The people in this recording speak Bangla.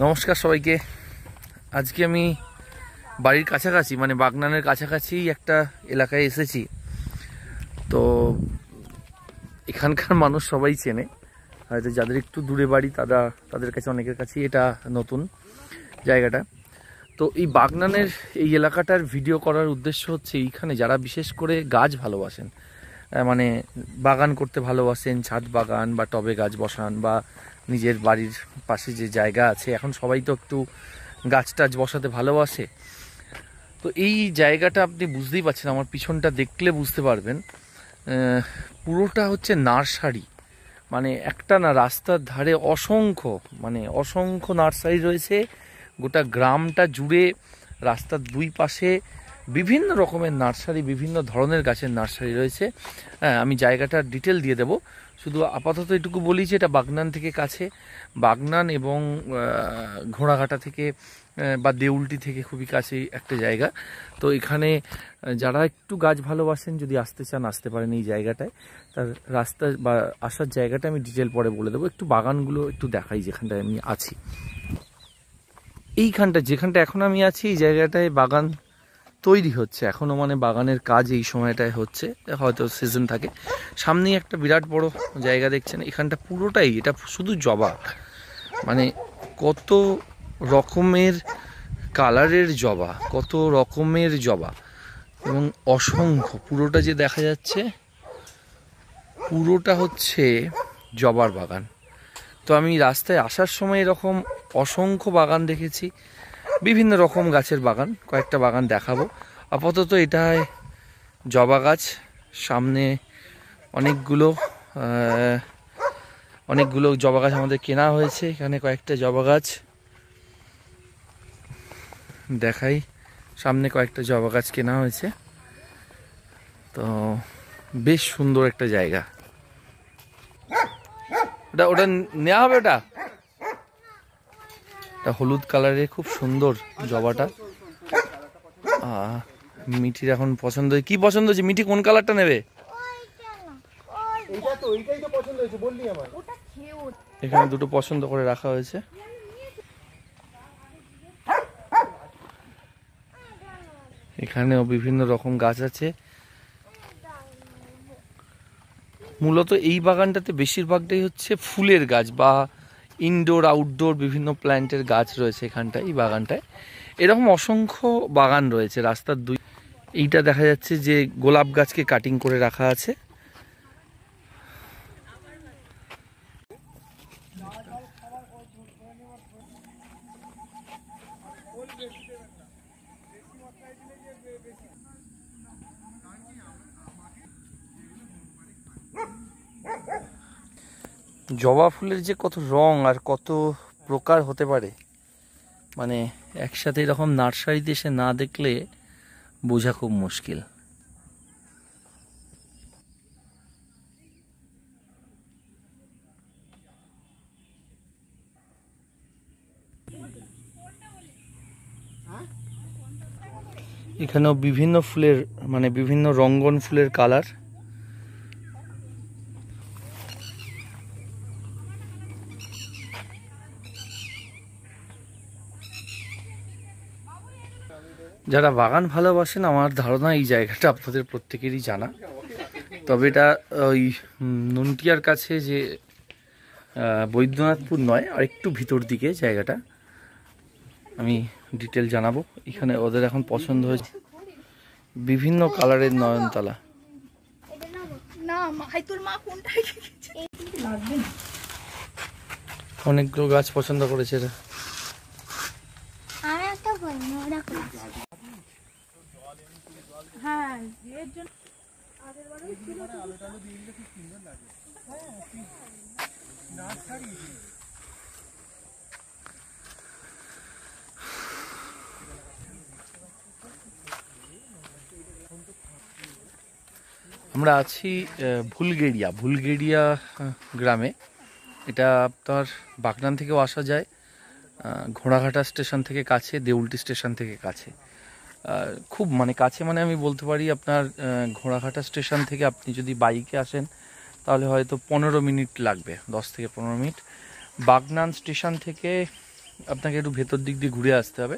নমস্কার সবাইকে। আজকে আমি বাড়ির কাছাকাছি মানে বাগনানের কাছাকাছি একটা এলাকায় এসেছি। তো এখানকার মানুষ সবাই চেনে, হয়তো যাদের একটু দূরে বাড়ি তাদের কাছে অনেকের কাছেই এটা নতুন জায়গাটা। তো এই বাগনানের এই এলাকাটার ভিডিও করার উদ্দেশ্য হচ্ছে এইখানে যারা বিশেষ করে গাছ ভালোবাসেন, মানে বাগান করতে ভালোবাসেন, ছাদ বাগান বা টবে গাছ বসান বা নিজের বাড়ির পাশে যে জায়গা আছে, এখন সবাই তো একটু গাছ টাছ বসাতে ভালোবাসে। তো এই জায়গাটা আপনি বুঝতেই পারছেন, আমার পিছনটা দেখলে বুঝতে পারবেন, পুরোটা হচ্ছে নার্সারি। মানে একটা না, রাস্তার ধারে অসংখ্য নার্সারি রয়েছে। গোটা গ্রামটা জুড়ে রাস্তার দুই পাশে বিভিন্ন রকমের নার্সারি, বিভিন্ন ধরনের গাছের নার্সারি রয়েছে। হ্যাঁ, আমি জায়গাটার ডিটেল দিয়ে দেব। শুধু আপাতত এটুকু বলি যে এটা বাগনান থেকে কাছে, বাগনান এবং ঘোড়াঘাটা থেকে বা দেউলটি থেকে খুবই কাছে একটা জায়গা। তো এখানে যারা একটু গাছ ভালোবাসেন, যদি আসতে চান আসতে পারেন এই জায়গাটায়। তার রাস্তা বা আসার জায়গাটা আমি ডিটেল পরে বলে দেবো। একটু বাগানগুলো একটু দেখাই যেখানটায় আমি আছি। যেখানটা এখন আমি আছি, এই জায়গাটায় বাগান তৈরি হচ্ছে এখনো, মানে বাগানের কাজ এই সময়টায় হচ্ছে, হয়তো সিজন থাকে। সামনেই একটা বিরাট বড় জায়গা দেখছেন, এখানটা পুরোটাই এটা শুধু জবা, মানে কত রকমের কালারের জবা, কত রকমের জবা এবং অসংখ্য। পুরোটা যে দেখা যাচ্ছে পুরোটা হচ্ছে জবার বাগান। তো আমি রাস্তায় আসার সময় এরকম অসংখ্য বাগান দেখেছি, বিভিন্ন রকম গাছের বাগান, কয়েকটা বাগান দেখাবো। আপাতত এটায় জবা গাছ, সামনে অনেকগুলো জবা গাছ আমাদের কেনা হয়েছে। এখানে কয়েকটা জবা গাছ দেখাই, সামনে কয়েকটা জবা গাছ কেনা হয়েছে। তো বেশ সুন্দর একটা জায়গা। ওটা নেওয়া হবে। ওটা হলুদ কালারের খুব সুন্দর জবাটা। মিঠির এখন পছন্দ, কি পছন্দ হচ্ছে? মিঠি কোন কালারটা নেবে? এখানে দুটো পছন্দ করে রাখা হয়েছে। এখানেও বিভিন্ন রকম গাছ আছে। মূলত এই বাগানটাতে বেশিরভাগটাই হচ্ছে ফুলের গাছ বা ইনডোর আউটডোর বিভিন্ন প্ল্যান্টের গাছ রয়েছে এখানটায়। এই বাগানটায় এরকম অসংখ্য বাগান রয়েছে। রাস্তার এইটা দেখা যাচ্ছে যে গোলাপ গাছকে কাটিং করে রাখা আছে। জবা ফুলের যে কত রং আর কত প্রকার হতে পারে, মানে একসাথে এরকম নার্সারিতে এসে না দেখলে বোঝা খুব মুশকিল। এখানেও বিভিন্ন ফুলের, মানে বিভিন্ন রঙ্গন ফুলের কালার। যারা বাগান ভালোবাসেন, আমার ধারণা এই জায়গাটা আপনাদের প্রত্যেকেরই জানা। তবে এটা ওই নুনটিয়ার কাছে যে বৈদ্যনাথপুর নয়, আর একটু ভিতর দিকে জায়গাটা, আমি ডিটেল জানাবো। এখানে ওদের এখন পছন্দ হয়েছে বিভিন্ন কালারের নয়নতারা। অনেকগুলো গাছ পছন্দ করেছে এরা। আমরা আছি ভুলগেড়িয়া গ্রামে। এটা আপনার বাগনান থেকেও আসা যায়, ঘোড়াঘাটা স্টেশন থেকে কাছে, দেউলটি স্টেশন থেকে কাছে। খুব মানে কাছে, মানে আমি বলতে পারি আপনার ঘোড়াঘাটা স্টেশন থেকে আপনি যদি বাইকে আসেন তাহলে হয়তো 15 মিনিট লাগবে, 10 থেকে 15 মিনিট। বাগনান স্টেশন থেকে আপনাকে একটু ভেতর দিক দিয়ে ঘুরে আসতে হবে,